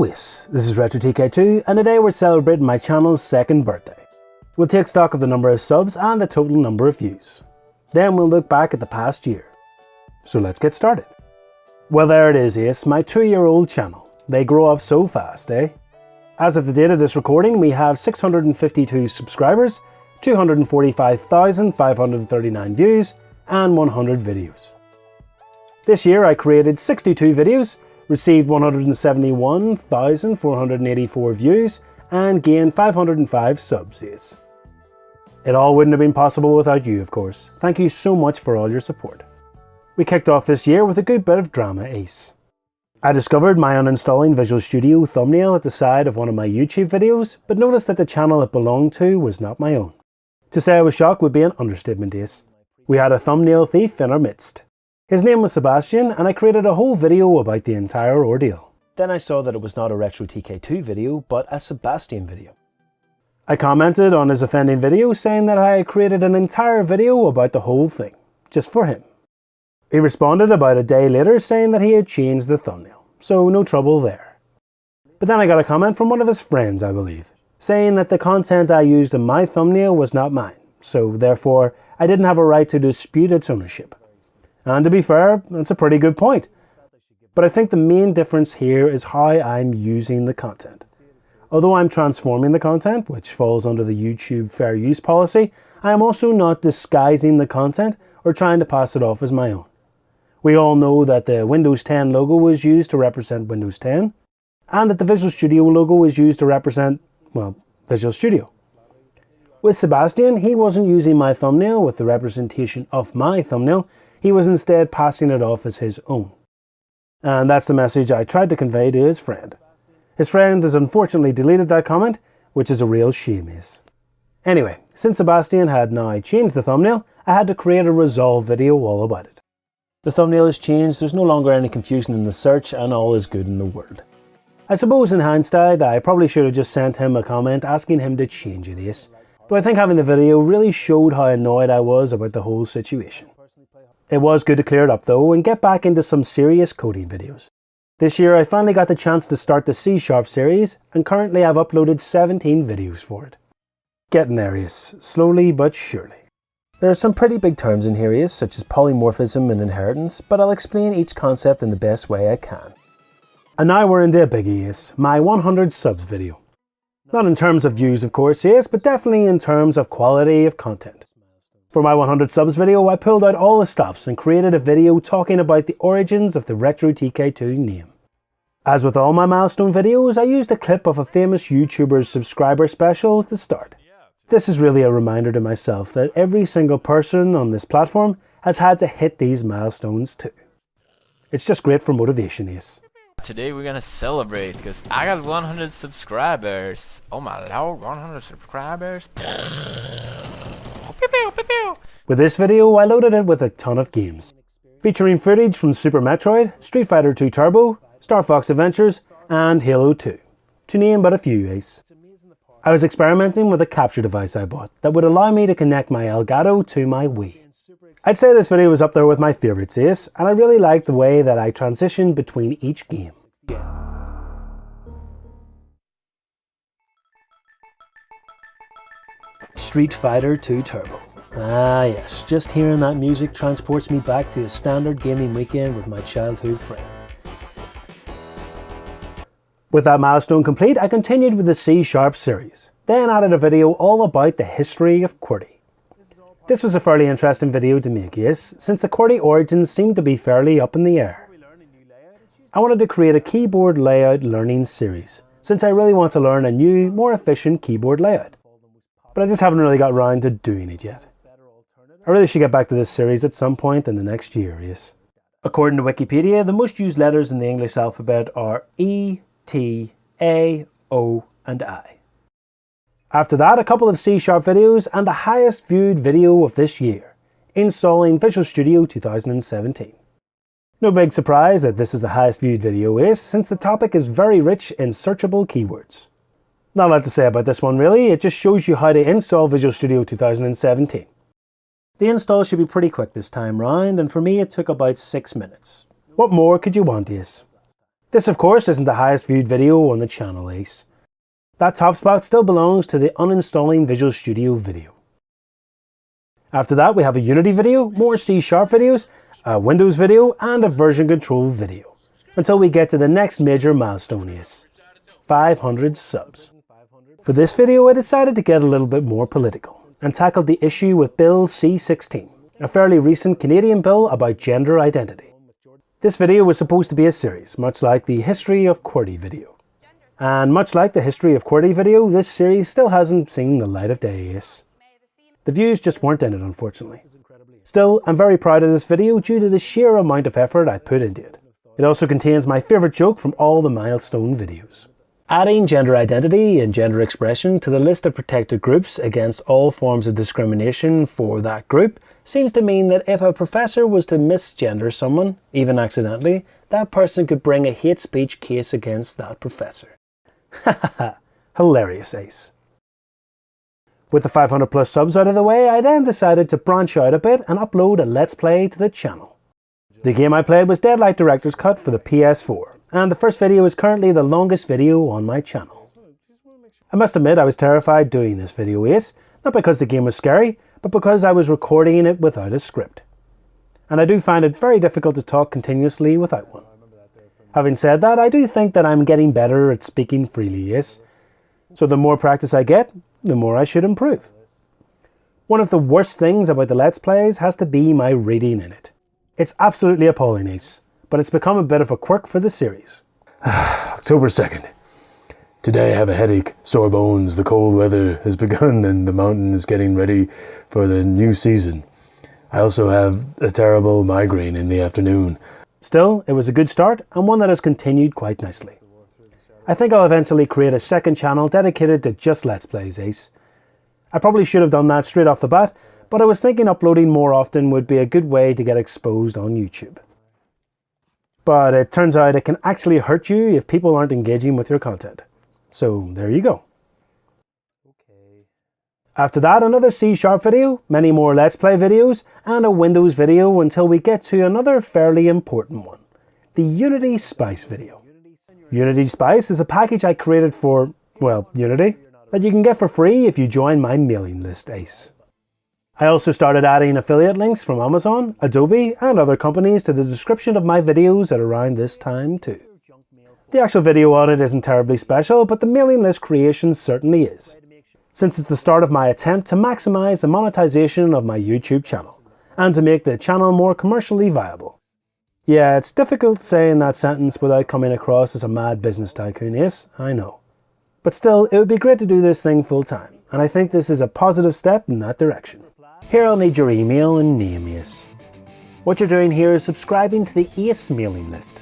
Hello Ace, this is RetroTK2 and today we're celebrating my channel's second birthday. We'll take stock of the number of subs and the total number of views. Then we'll look back at the past year. So let's get started. Well, there it is Ace, my 2-year-old channel. They grow up so fast, eh? As of the date of this recording, we have 652 subscribers, 245,539 views and 100 videos. This year I created 62 videos, received 171,484 views and gained 505 subs. Ace. It all wouldn't have been possible without you, of course. Thank you so much for all your support. We kicked off this year with a good bit of drama, Ace. I discovered my uninstalling Visual Studio thumbnail at the side of one of my YouTube videos, but noticed that the channel it belonged to was not my own. To say I was shocked would be an understatement, Ace. We had a thumbnail thief in our midst. His name was Sebastian and I created a whole video about the entire ordeal. Then I saw that it was not a RetroTK2 video, but a Sebastian video. I commented on his offending video saying that I had created an entire video about the whole thing, just for him. He responded about a day later saying that he had changed the thumbnail, so no trouble there. But then I got a comment from one of his friends, I believe, saying that the content I used in my thumbnail was not mine, so therefore I didn't have a right to dispute its ownership. And to be fair, that's a pretty good point. But I think the main difference here is how I'm using the content. Although I'm transforming the content, which falls under the YouTube fair use policy, I am also not disguising the content or trying to pass it off as my own. We all know that the Windows 10 logo was used to represent Windows 10, and that the Visual Studio logo was used to represent, well, Visual Studio. With Sebastian, he wasn't using my thumbnail with the representation of my thumbnail, he was instead passing it off as his own. And that's the message I tried to convey to his friend. His friend has unfortunately deleted that comment, which is a real shame, Ace. Anyway, since Sebastian had now changed the thumbnail, I had to create a resolve video all about it. The thumbnail is changed, there's no longer any confusion in the search, and all is good in the world. I suppose in hindsight, I probably should have just sent him a comment asking him to change it, Ace. But I think having the video really showed how annoyed I was about the whole situation. It was good to clear it up though and get back into some serious coding videos. This year I finally got the chance to start the C# series and currently I've uploaded 17 videos for it. Getting there, Ace, slowly but surely. There are some pretty big terms in here, Ace, such as polymorphism and inheritance, but I'll explain each concept in the best way I can. And now we're into a biggie, Ace, my 100 subs video. Not in terms of views of course, Ace, but definitely in terms of quality of content. For my 100 subs video, I pulled out all the stops and created a video talking about the origins of the RetroTK2 name. As with all my milestone videos, I used a clip of a famous YouTuber's subscriber special to start. This is really a reminder to myself that every single person on this platform has had to hit these milestones too. It's just great for motivation, Ace. Today we're gonna celebrate because I got 100 subscribers. Oh my lord, 100 subscribers. With this video, I loaded it with a ton of games, featuring footage from Super Metroid, Street Fighter 2 Turbo, Star Fox Adventures, and Halo 2, to name but a few, Ace. I was experimenting with a capture device I bought that would allow me to connect my Elgato to my Wii. I'd say this video was up there with my favourites, Ace, and I really liked the way that I transitioned between each game. Street Fighter 2 Turbo. Ah yes, just hearing that music transports me back to a standard gaming weekend with my childhood friend. With that milestone complete, I continued with the C# series, then added a video all about the history of QWERTY. This was a fairly interesting video to make, Ace, since the QWERTY origins seemed to be fairly up in the air. I wanted to create a keyboard layout learning series, since I really want to learn a new, more efficient keyboard layout. But I just haven't really got around to doing it yet. I really should get back to this series at some point in the next year, Ace. According to Wikipedia, the most used letters in the English alphabet are E, T, A, O, and I. After that, a couple of C# videos and the highest viewed video of this year, installing Visual Studio 2017. No big surprise that this is the highest viewed video, Ace, since the topic is very rich in searchable keywords. Not a lot to say about this one really, it just shows you how to install Visual Studio 2017. The install should be pretty quick this time round, and for me it took about 6 minutes. What more could you want, Ace? This of course isn't the highest viewed video on the channel, Ace. That top spot still belongs to the uninstalling Visual Studio video. After that we have a Unity video, more C# videos, a Windows video and a version control video. Until we get to the next major milestone, Ace. 500 subs. For this video I decided to get a little bit more political and tackled the issue with Bill C-16, a fairly recent Canadian bill about gender identity. This video was supposed to be a series, much like the History of QWERTY video. And much like the History of QWERTY video, this series still hasn't seen the light of day, Ace. The views just weren't in it, unfortunately. Still, I'm very proud of this video due to the sheer amount of effort I put into it. It also contains my favourite joke from all the milestone videos. Adding gender identity and gender expression to the list of protected groups against all forms of discrimination for that group seems to mean that if a professor was to misgender someone, even accidentally, that person could bring a hate speech case against that professor. Hahaha, hilarious, Ace. With the 500 plus subs out of the way, I then decided to branch out a bit and upload a Let's Play to the channel. The game I played was Deadlight Director's Cut for the PS4, and the first video is currently the longest video on my channel. I must admit I was terrified doing this video, Ace, not because the game was scary, but because I was recording it without a script. And I do find it very difficult to talk continuously without one. Having said that, I do think that I'm getting better at speaking freely, Ace. So the more practice I get, the more I should improve. One of the worst things about the Let's Plays has to be my reading in it. It's absolutely appalling, Ace, but it's become a bit of a quirk for the series. October 2nd. Today I have a headache, sore bones, the cold weather has begun and the mountain is getting ready for the new season. I also have a terrible migraine in the afternoon. Still, it was a good start and one that has continued quite nicely. I think I'll eventually create a second channel dedicated to just Let's Plays, Ace. I probably should have done that straight off the bat, but I was thinking uploading more often would be a good way to get exposed on YouTube. But it turns out it can actually hurt you if people aren't engaging with your content. So there you go. After that, another C# video, many more Let's Play videos, and a Windows video until we get to another fairly important one. The Unity Spice video. Unity Spice is a package I created for, well, Unity, that you can get for free if you join my mailing list, Ace. I also started adding affiliate links from Amazon, Adobe, and other companies to the description of my videos at around this time too. The actual video on it isn't terribly special, but the mailing list creation certainly is, since it's the start of my attempt to maximize the monetization of my YouTube channel, and to make the channel more commercially viable. Yeah, it's difficult saying that sentence without coming across as a mad business tycoon, Ace, I know. But still, it would be great to do this thing full time, and I think this is a positive step in that direction. Here I'll need your email and name, Ace. What you're doing here is subscribing to the Ace mailing list.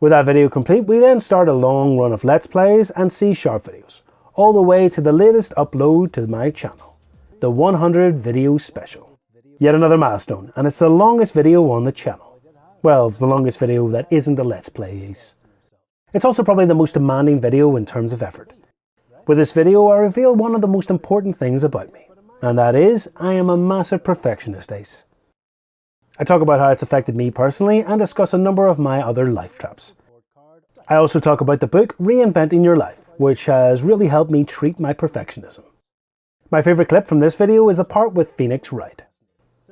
With that video complete, we then start a long run of Let's Plays and C# videos, all the way to the latest upload to my channel, the 100 video special. Yet another milestone, and it's the longest video on the channel. Well, the longest video that isn't a Let's Play, Ace. It's also probably the most demanding video in terms of effort. With this video, I reveal one of the most important things about me, and that is, I am a massive perfectionist, Ace. I talk about how it's affected me personally and discuss a number of my other life traps. I also talk about the book Reinventing Your Life, which has really helped me treat my perfectionism. My favourite clip from this video is the part with Phoenix Wright.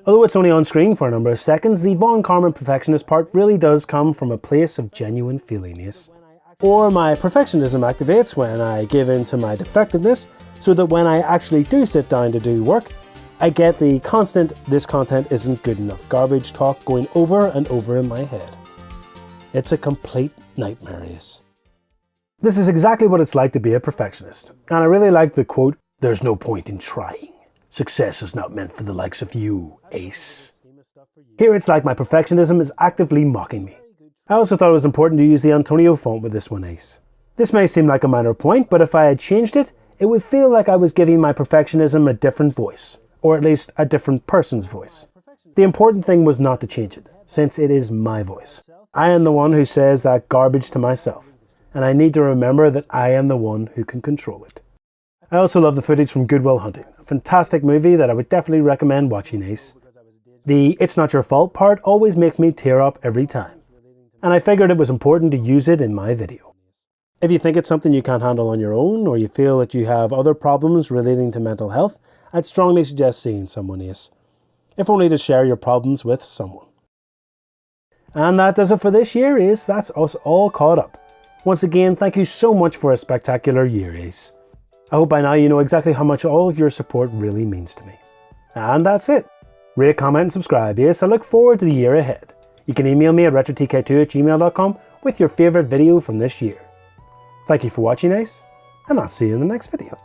Although it's only on screen for a number of seconds, the Von Karman perfectionist part really does come from a place of genuine feeling, Ace. Or my perfectionism activates when I give in to my defectiveness, so that when I actually do sit down to do work, I get the constant "this content isn't good enough" garbage talk going over and over in my head. It's a complete nightmare, Ace. This is exactly what it's like to be a perfectionist, and I really like the quote, "There's no point in trying. Success is not meant for the likes of you, Ace." Here it's like my perfectionism is actively mocking me. I also thought it was important to use the Antonio font with this one, Ace. This may seem like a minor point, but if I had changed it, it would feel like I was giving my perfectionism a different voice, or at least a different person's voice. The important thing was not to change it, since it is my voice. I am the one who says that garbage to myself, and I need to remember that I am the one who can control it. I also love the footage from Good Will Hunting, a fantastic movie that I would definitely recommend watching, Ace. The "it's not your fault" part always makes me tear up every time. and I figured it was important to use it in my video. If you think it's something you can't handle on your own, or you feel that you have other problems relating to mental health, I'd strongly suggest seeing someone, Ace. If only to share your problems with someone. And that does it for this year, Ace. That's us all caught up. Once again, thank you so much for a spectacular year, Ace. I hope by now you know exactly how much all of your support really means to me. And that's it. Rate, comment and subscribe, Ace. I look forward to the year ahead. You can email me at retrotk2@gmail.com with your favourite video from this year. Thank you for watching, Ace, and I'll see you in the next video.